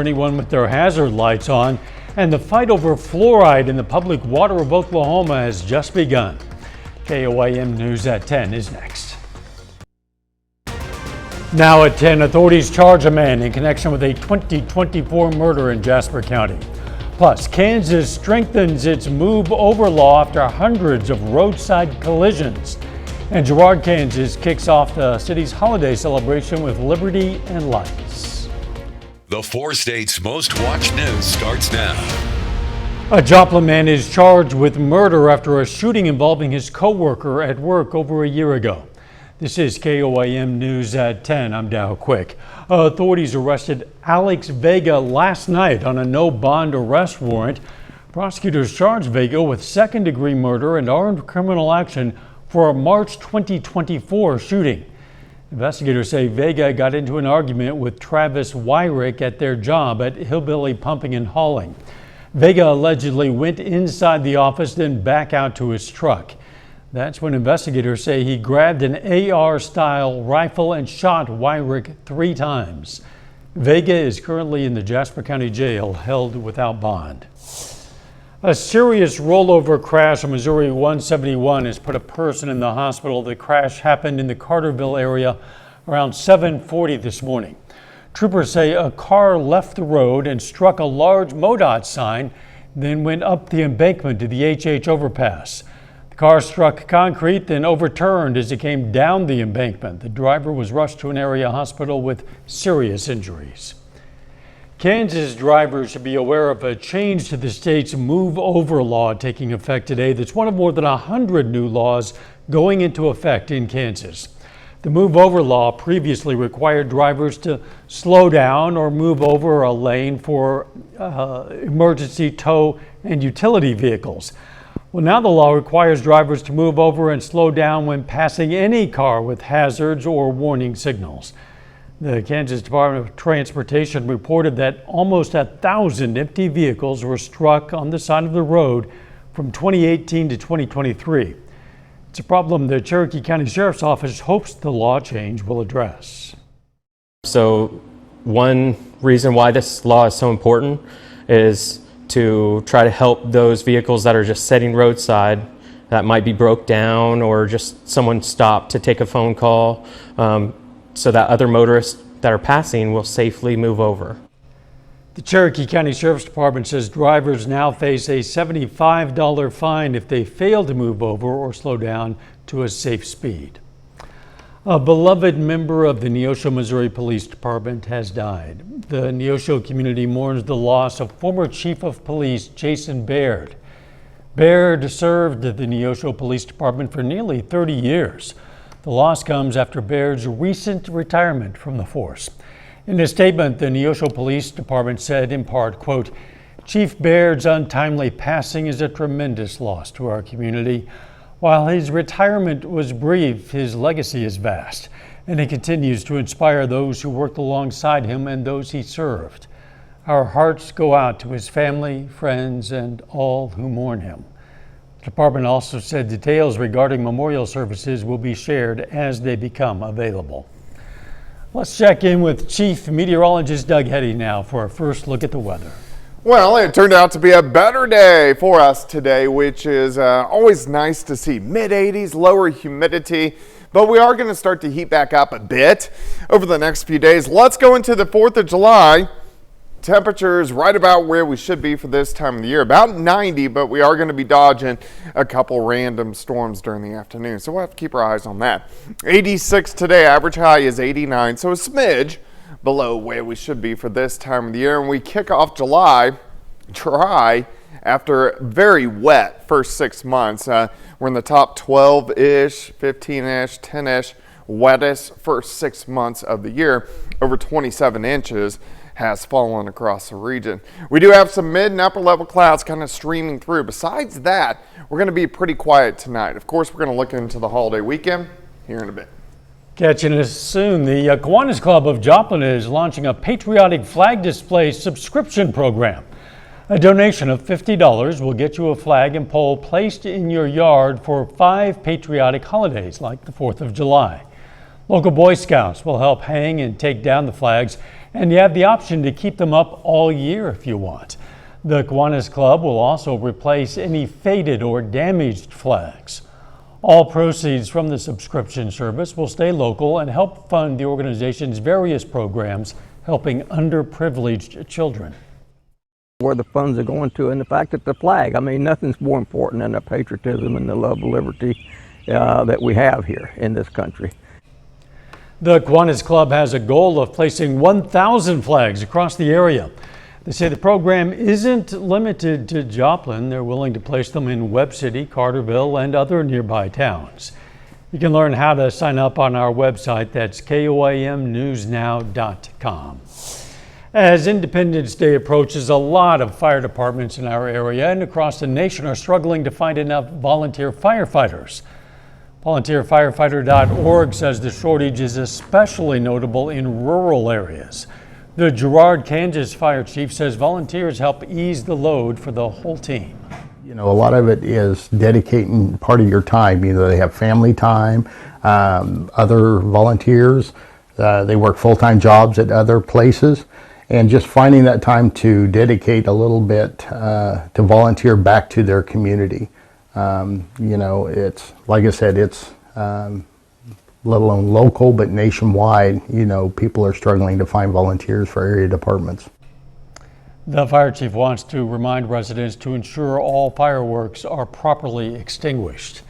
Anyone with their hazard lights on, and the fight over fluoride in the public water of Oklahoma has just begun. KOIM News at 10 is next. Now at 10, authorities charge a man in connection with a 2024 murder in Jasper County. Plus, Kansas strengthens its move over law after hundreds of roadside collisions. And Girard, Kansas kicks off the city's holiday celebration with liberty and lights. The 4 states' most watched news starts now. A Joplin man is charged with murder after a shooting involving his co-worker at work over a year ago. This is KOIM News at 10. I'm Dow Quick. Authorities arrested Alex Vega last night on a no-bond arrest warrant. Prosecutors charged Vega with second-degree murder and armed criminal action for a March 2024 shooting. Investigators say Vega got into an argument with Travis Wyrick at their job at Hillbilly Pumping and Hauling. Vega allegedly went inside the office, then back out to his truck. That's when investigators say he grabbed an AR-style rifle and shot Wyrick 3 times. Vega is currently in the Jasper County Jail, held without bond. A serious rollover crash on Missouri 171 has put a person in the hospital. The crash happened in the Carterville area around 7:40 this morning. Troopers say a car left the road and struck a large MoDOT sign, then went up the embankment to the HH overpass. The car struck concrete, then overturned as it came down the embankment. The driver was rushed to an area hospital with serious injuries. Kansas drivers should be aware of a change to the state's move over law taking effect today. That's one of more than 100 new laws going into effect in Kansas. The move over law previously required drivers to slow down or move over a lane for emergency tow and utility vehicles. Well, now the law requires drivers to move over and slow down when passing any car with hazards or warning signals. The Kansas Department of Transportation reported that almost 1,000 empty vehicles were struck on the side of the road from 2018 to 2023. It's a problem the Cherokee County Sheriff's Office hopes the law change will address. So one reason why this law is so important is to try to help those vehicles that are just sitting roadside that might be broke down or just someone stopped to take a phone call, so that other motorists that are passing will safely move over. The Cherokee County Sheriff's Department says drivers now face a $75 fine if they fail to move over or slow down to a safe speed. A beloved member of the Neosho, Missouri Police Department has died. The Neosho community mourns the loss of former Chief of Police Jason Baird. Baird served the Neosho Police Department for nearly 30 years. The loss comes after Baird's recent retirement from the force. In a statement, the Neosho Police Department said in part, quote, "Chief Baird's untimely passing is a tremendous loss to our community. While his retirement was brief, his legacy is vast, and he continues to inspire those who worked alongside him and those he served. Our hearts go out to his family, friends, and all who mourn him." The department also said details regarding memorial services will be shared as they become available. Let's check in with Chief Meteorologist Doug Heddy now for our first look at the weather. Well, it turned out to be a better day for us today, which is always nice to see. Mid-80s, lower humidity, but we are going to start to heat back up a bit over the next few days. Let's go into the 4th of July. Temperatures right about where we should be for this time of the year, about 90, but we are going to be dodging a couple random storms during the afternoon, so we'll have to keep our eyes on that. 86 today, average high is 89, so a smidge below where we should be for this time of the year. And we kick off July dry after very wet first 6 months. We're in the top 12-ish, 15-ish, 10-ish wettest first 6 months of the year. Over 27 inches has fallen across the region. We do have some mid and upper level clouds kind of streaming through. Besides that, we're going to be pretty quiet tonight. Of course, we're going to look into the holiday weekend here in a bit. Catching us soon, the Kiwanis Club of Joplin is launching a patriotic flag display subscription program. A donation of $50 will get you a flag and pole placed in your yard for 5 patriotic holidays like the 4th of July. Local Boy Scouts will help hang and take down the flags, and you have the option to keep them up all year if you want. The Kiwanis Club will also replace any faded or damaged flags. All proceeds from the subscription service will stay local and help fund the organization's various programs helping underprivileged children. Where the funds are going to, and the fact that the flag, I mean, nothing's more important than the patriotism and the love of liberty that we have here in this country. The Kiwanis Club has a goal of placing 1,000 flags across the area. They say the program isn't limited to Joplin. They're willing to place them in Webb City, Carterville, and other nearby towns. You can learn how to sign up on our website. That's KOAMnewsnow.com. As Independence Day approaches, a lot of fire departments in our area and across the nation are struggling to find enough volunteer firefighters. VolunteerFirefighter.org says the shortage is especially notable in rural areas. The Girard, Kansas fire chief says volunteers help ease the load for the whole team. You know, a lot of it is dedicating part of your time. You know, they have family time, other volunteers, they work full-time jobs at other places. And just finding that time to dedicate a little bit to volunteer back to their community. You know, it's, like I said, it's let alone local, but nationwide, you know, people are struggling to find volunteers for area departments. The fire chief wants to remind residents to ensure all fireworks are properly extinguished.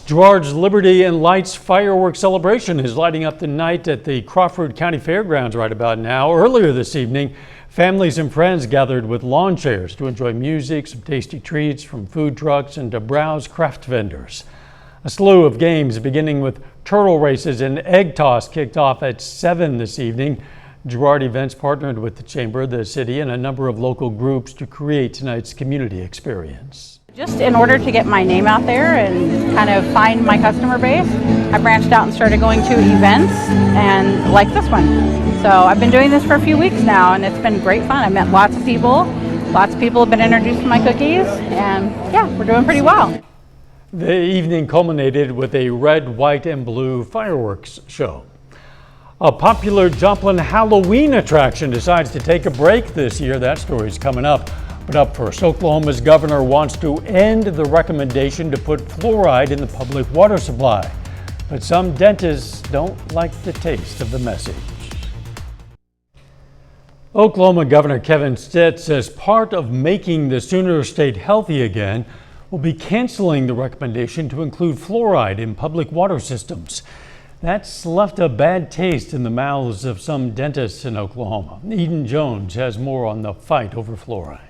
Girard's Liberty and Lights fireworks celebration is lighting up the night at the Crawford County Fairgrounds right about now. Earlier this evening, families and friends gathered with lawn chairs to enjoy music, some tasty treats from food trucks, and to browse craft vendors. A slew of games beginning with turtle races and egg toss kicked off at 7 this evening. Girard Events partnered with the Chamber, the city, and a number of local groups to create tonight's community experience. Just in order to get my name out there and kind of find my customer base, I branched out and started going to events and like this one. So I've been doing this for a few weeks now and it's been great fun. I met lots of people. Lots of people have been introduced to my cookies and yeah, we're doing pretty well. The evening culminated with a red, white, and blue fireworks show. A popular Joplin Halloween attraction decides to take a break this year. That story's coming up. But up first, Oklahoma's governor wants to end the recommendation to put fluoride in the public water supply. But some dentists don't like the taste of the message. Oklahoma Governor Kevin Stitt says part of making the Sooner State healthy again will be canceling the recommendation to include fluoride in public water systems. That's left a bad taste in the mouths of some dentists in Oklahoma. Eden Jones has more on the fight over fluoride.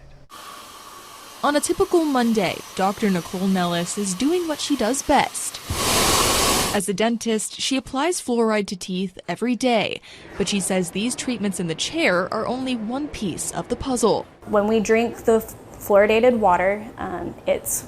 On a typical Monday, Dr. Nicole Nellis is doing what she does best. As a dentist, she applies fluoride to teeth every day, but she says these treatments in the chair are only one piece of the puzzle. When we drink the fluoridated water, it's,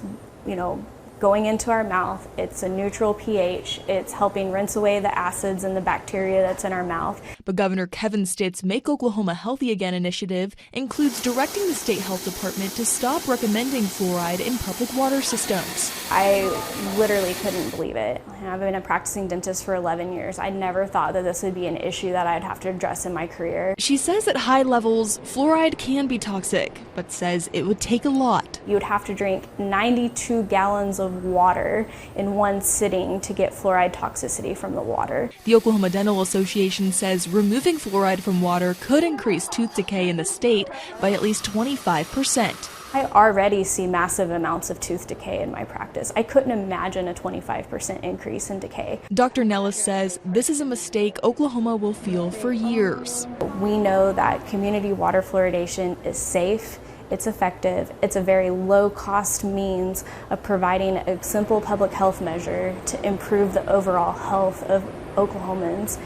going into our mouth. It's a neutral pH. It's helping rinse away the acids and the bacteria that's in our mouth. But Governor Kevin Stitt's Make Oklahoma Healthy Again initiative includes directing the state health department to stop recommending fluoride in public water systems. I literally couldn't believe it. I've been a practicing dentist for 11 years. I never thought that this would be an issue that I'd have to address in my career. She says at high levels, fluoride can be toxic, but says it would take a lot. You would have to drink 92 gallons of water in one sitting to get fluoride toxicity from the water. The Oklahoma Dental Association says removing fluoride from water could increase tooth decay in the state by at least 25%. I already see massive amounts of tooth decay in my practice. I couldn't imagine a 25% increase in decay. Dr. Nellis says this is a mistake Oklahoma will feel for years. We know that community water fluoridation is safe, it's effective, it's a very low-cost means of providing a simple public health measure to improve the overall health of Oklahomans.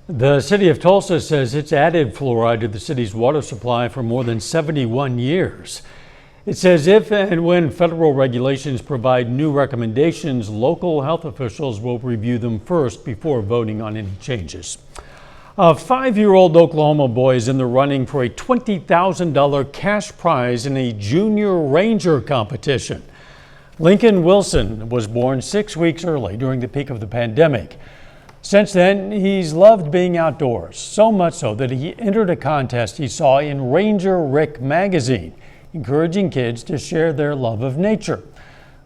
The city of Tulsa says it's added fluoride to the city's water supply for more than 71 years. It says if and when federal regulations provide new recommendations, local health officials will review them first before voting on any changes. A 5-year-old Oklahoma boy is in the running for a $20,000 cash prize in a junior ranger competition. Lincoln Wilson was born 6 weeks early during the peak of the pandemic. Since then, he's loved being outdoors, so much so that he entered a contest he saw in Ranger Rick magazine, encouraging kids to share their love of nature.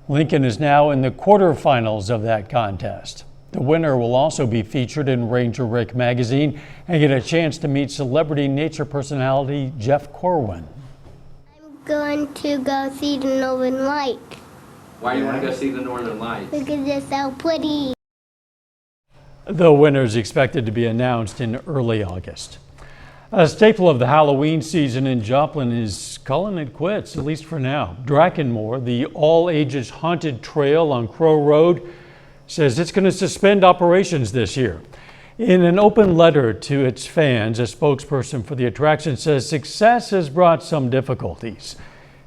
Lincoln is now in the quarterfinals of that contest. The winner will also be featured in Ranger Rick magazine and get a chance to meet celebrity nature personality Jeff Corwin. I'm going to go see the Northern Light. Why do you want to go see the Northern Lights? Because it's so pretty. The winner is expected to be announced in early August. A staple of the Halloween season in Joplin is calling it quits, at least for now. Drakenmore, the all-ages haunted trail on Crow Road, says it's going to suspend operations this year. In an open letter to its fans, a spokesperson for the attraction says success has brought some difficulties.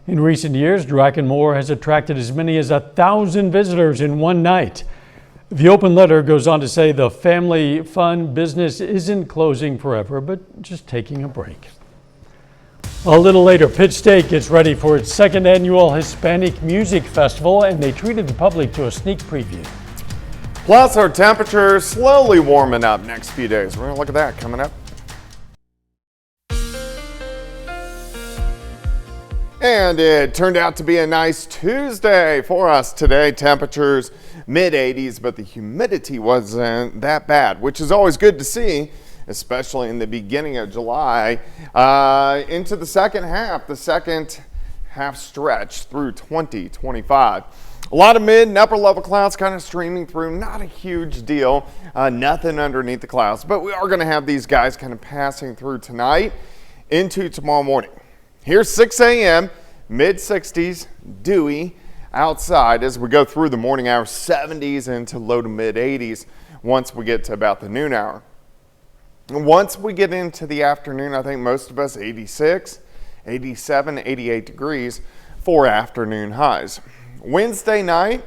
In recent years, Drakenmore has attracted as many as 1,000 visitors in one night. The open letter goes on to say the family fun business isn't closing forever, but just taking a break. A little later, Pitt State gets ready for its second annual Hispanic Music Festival, and they treated the public to a sneak preview. Plus, our temperatures slowly warming up next few days. We're going to look at that coming up. And it turned out to be a nice Tuesday for us today. Temperatures mid-80s, but the humidity wasn't that bad, which is always good to see, especially in the beginning of July into the second half stretch through 2025. A lot of mid and upper level clouds kind of streaming through. Not a huge deal, nothing underneath the clouds, but we are going to have these guys kind of passing through tonight into tomorrow morning. Here's 6 a.m., mid-60s, dewy outside as we go through the morning hours, 70s into low to mid-80s once we get to about the noon hour. And once we get into the afternoon, I think most of us 86, 87, 88 degrees for afternoon highs. Wednesday night,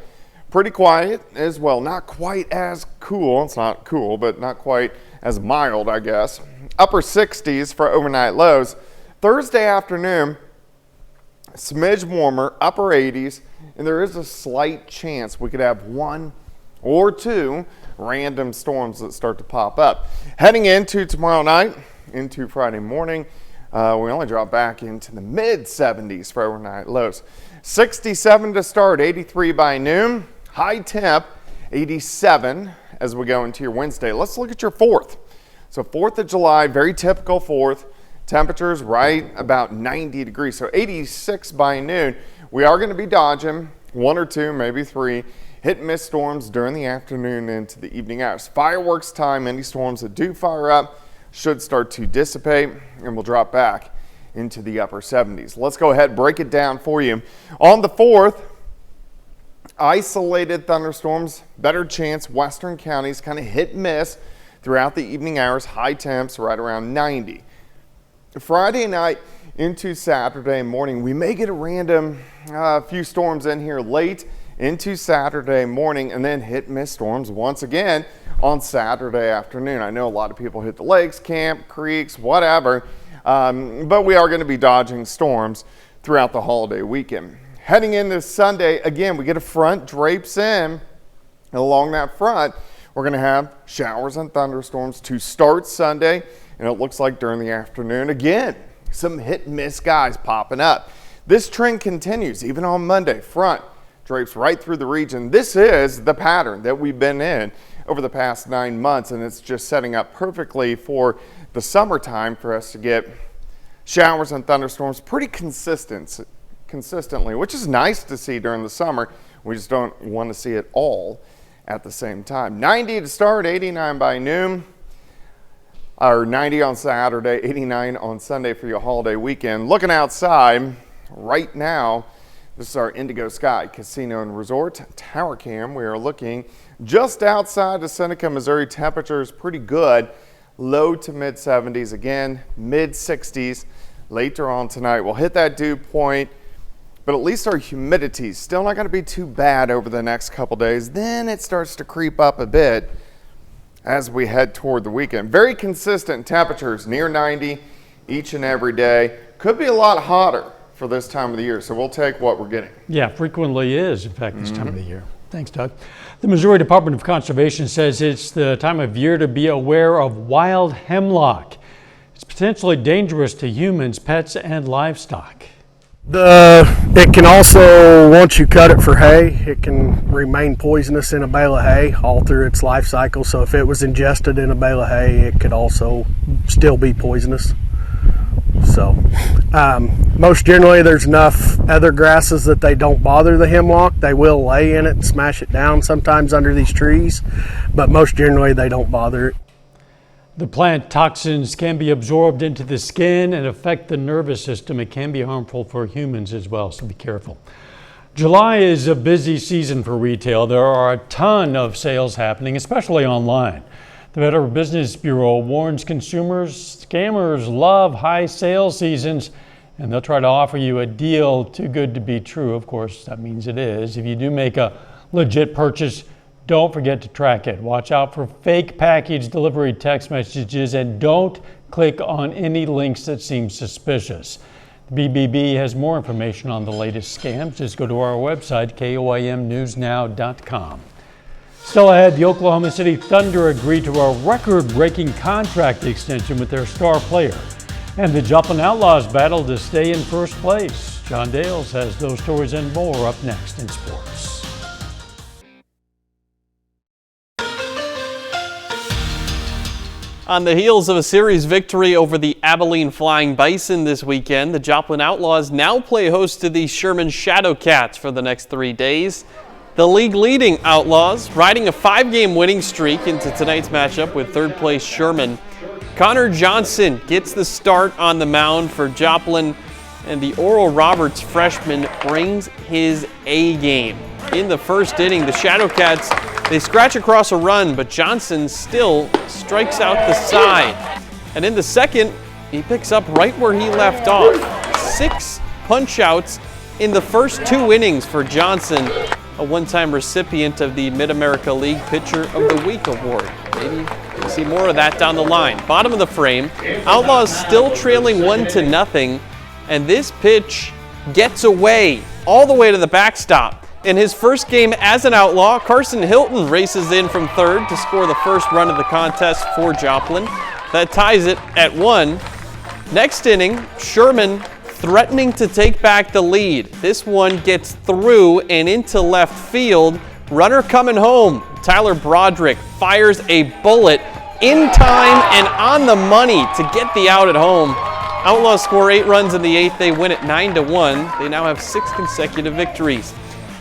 pretty quiet as well. Not quite as cool. It's not cool, but not quite as mild, I guess. Upper 60s for overnight lows. Thursday afternoon, smidge warmer, upper 80s, and there is a slight chance we could have 1 or 2 random storms that start to pop up. Heading into tomorrow night, into Friday morning, we only drop back into the mid-70s for overnight lows. 67 to start, 83 by noon, high temp, 87 as we go into your Wednesday. Let's look at your 4th. So 4th of July, very typical 4th. Temperatures right about 90 degrees, so 86 by noon. We are going to be dodging 1 or 2, maybe 3 hit and miss storms during the afternoon into the evening hours. Fireworks time, any storms that do fire up should start to dissipate and we'll drop back into the upper 70s. Let's go ahead and break it down for you. On the 4th, isolated thunderstorms, better chance, western counties kind of hit and miss throughout the evening hours, high temps right around 90. Friday night into Saturday morning, we may get a random few storms in here late into Saturday morning and then hit and miss storms once again on Saturday afternoon. I know a lot of people hit the lakes, camp, creeks, whatever, but we are going to be dodging storms throughout the holiday weekend. Heading into Sunday, again, we get a front drapes in, and along that front, we're going to have showers and thunderstorms to start Sunday. And it looks like during the afternoon, again, some hit and miss guys popping up. This trend continues even on Monday. Front drapes right through the region. This is the pattern that we've been in over the past 9 months, and it's just setting up perfectly for the summertime for us to get showers and thunderstorms pretty consistently, which is nice to see during the summer. We just don't want to see it all at the same time. 90 to start, 89 by noon. Or 90 on Saturday, 89 on Sunday for your holiday weekend. Looking outside right now, this is our Indigo Sky Casino and Resort Tower Cam. We are looking just outside of Seneca, Missouri. Temperatures pretty good, low to mid 70s. Again, mid 60s later on tonight. We'll hit that dew point, but at least our humidity is still not going to be too bad over the next couple days. Then it starts to creep up a bit as we head toward the weekend. Very consistent temperatures near 90 each and every day. Could be a lot hotter for this time of the year, so we'll take what we're getting. Yeah, frequently is, in fact, this time of the year. Thanks, Doug. The Missouri Department of Conservation says it's the time of year to be aware of wild hemlock. It's potentially dangerous to humans, pets, and livestock. It can also, once you cut it for hay, it can remain poisonous in a bale of hay all through its life cycle. So if it was ingested in a bale of hay, it could also still be poisonous. So most generally there's enough other grasses that they don't bother the hemlock. They will lay in it and smash it down sometimes under these trees, but most generally they don't bother it. The plant toxins can be absorbed into the skin and affect the nervous system. It can be harmful for humans as well, so be careful. July is a busy season for retail. There are a ton of sales happening, especially online. The Better Business Bureau warns consumers scammers love high sales seasons, and they'll try to offer you a deal too good to be true. Of course, that means it is. If you do make a legit purchase, don't forget to track it. Watch out for fake package delivery text messages, and don't click on any links that seem suspicious. The BBB has more information on the latest scams. Just go to our website, KOIMnewsnow.com. Still ahead, the Oklahoma City Thunder agreed to a record-breaking contract extension with their star player. And the Joplin Outlaws battle to stay in first place. John Dales has those stories and more up next in sports. On the heels of a series victory over the Abilene Flying Bison this weekend, the Joplin Outlaws now play host to the Sherman Shadow Cats for the next 3 days. The league-leading Outlaws riding a 5-game winning streak into tonight's matchup with third-place Sherman. Connor Johnson gets the start on the mound for Joplin, and the Oral Roberts freshman brings his A-game. In the first inning, the Shadow Cats, they scratch across a run, but Johnson still strikes out the side. And in the second, he picks up right where he left off. 6 punch-outs in the first 2 innings for Johnson, a one-time recipient of the Mid-America League Pitcher of the Week award. Maybe we'll see more of that down the line. Bottom of the frame, Outlaws still trailing 1-0, and this pitch gets away all the way to the backstop. In his first game as an Outlaw, Carson Hilton races in from third to score the first run of the contest for Joplin. That ties it at 1. Next inning, Sherman threatening to take back the lead. This one gets through and into left field. Runner coming home. Tyler Broderick fires a bullet in time and on the money to get the out at home. Outlaws score 8 runs in the 8th. They win it 9-1. They now have 6 consecutive victories.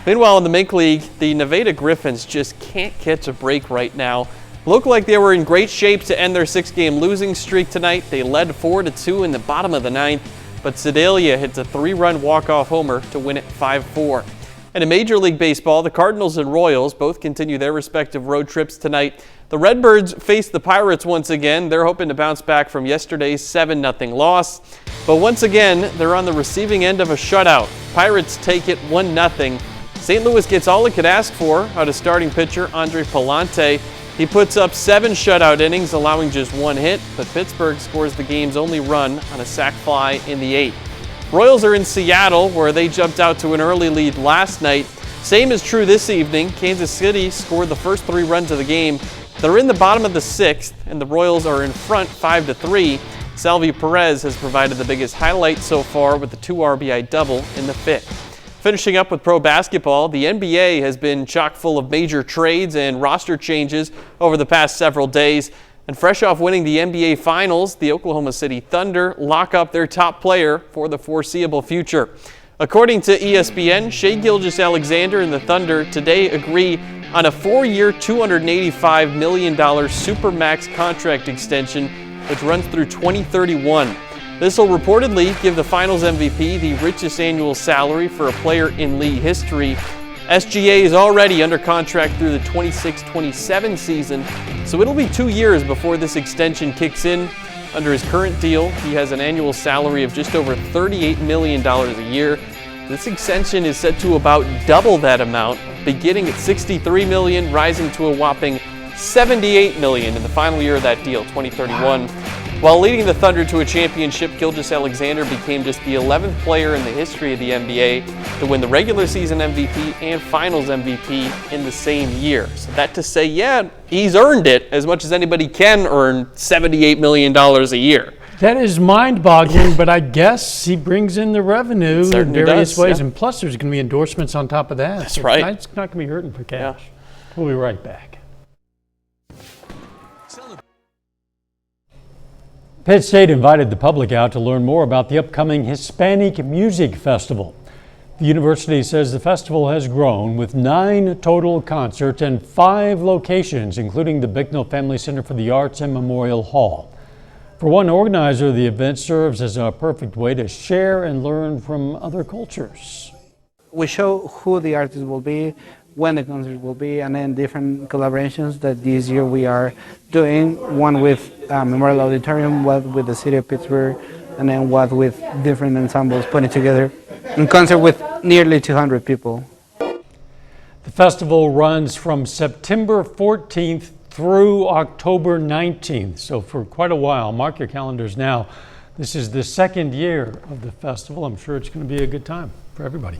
Meanwhile, in the Mink League, the Nevada Griffins just can't catch a break right now. Look like they were in great shape to end their 6-game losing streak tonight. They led 4-2 in the bottom of the 9th, but Sedalia hits a 3-run walk-off homer to win it 5-4. And in Major League Baseball, the Cardinals and Royals both continue their respective road trips tonight. The Redbirds face the Pirates once again. They're hoping to bounce back from yesterday's 7-0 loss. But once again, they're on the receiving end of a shutout. Pirates take it 1-0. St. Louis gets all it could ask for out of starting pitcher Andre Palante. He puts up 7 shutout innings, allowing just 1 hit, but Pittsburgh scores the game's only run on a sac fly in the 8th. Royals are in Seattle, where they jumped out to an early lead last night. Same is true this evening. Kansas City scored the first 3 runs of the game. They're in the bottom of the 6th, and the Royals are in front 5-3. Salvi Perez has provided the biggest highlight so far with the 2 RBI double in the 5th. Finishing up with pro basketball, the NBA has been chock full of major trades and roster changes over the past several days. And fresh off winning the NBA Finals, the Oklahoma City Thunder lock up their top player for the foreseeable future. According to ESPN, Shai Gilgeous-Alexander and the Thunder today agree on a 4-year, $285 million Supermax contract extension, which runs through 2031. This will reportedly give the Finals MVP the richest annual salary for a player in league history. SGA is already under contract through the 26-27 season, so it'll be 2 years before this extension kicks in. Under his current deal, he has an annual salary of just over $38 million a year. This extension is set to about double that amount, beginning at $63 million, rising to a whopping $78 million in the final year of that deal, 2031. While leading the Thunder to a championship, Gilgeous-Alexander became just the 11th player in the history of the NBA to win the regular season MVP and finals MVP in the same year. So that to say, yeah, he's earned it as much as anybody can earn $78 million a year. That is mind-boggling, but I guess he brings in the revenue in various ways. Yeah. And plus, there's going to be endorsements on top of that. That's right. It's not going to be hurting for cash. Yeah. We'll be right back. Pitt State invited the public out to learn more about the upcoming Hispanic Music Festival. The university says the festival has grown with 9 total concerts and 5 locations, including the Bicknell Family Center for the Arts and Memorial Hall. For one organizer, the event serves as a perfect way to share and learn from other cultures. We show who the artist will be, when the concert will be, and then different collaborations that this year we are doing, one with Memorial Auditorium, one with the City of Pittsburgh, and then one with different ensembles putting together a concert with nearly 200 people. The festival runs from September 14th through October 19th, so for quite a while. Mark your calendars now. This is the second year of the festival. I'm sure it's going to be a good time for everybody.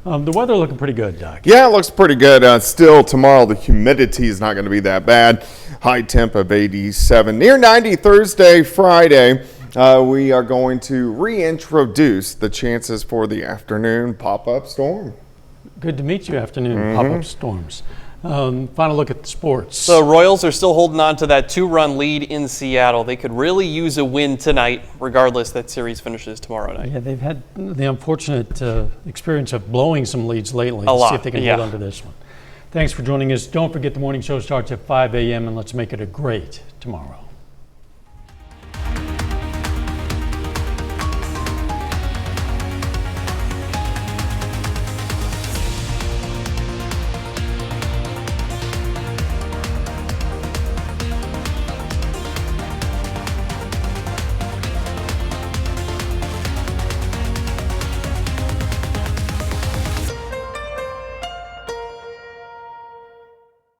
The weather looking pretty good, Doc. Yeah, it looks pretty good. Still, tomorrow the humidity is not going to be that bad. High temp of 87. Near 90 Thursday, Friday. We are going to reintroduce the chances for the afternoon pop-up storm. Good to meet you, afternoon pop-up storms. Final look at the sports. The Royals are still holding on to that 2-run lead in Seattle. They could really use a win tonight, regardless that series finishes tomorrow night. Yeah, they've had the unfortunate experience of blowing some leads lately. A lot, see if they can hold on to this one. Thanks for joining us. Don't forget the morning show starts at 5 a.m. and let's make it a great tomorrow.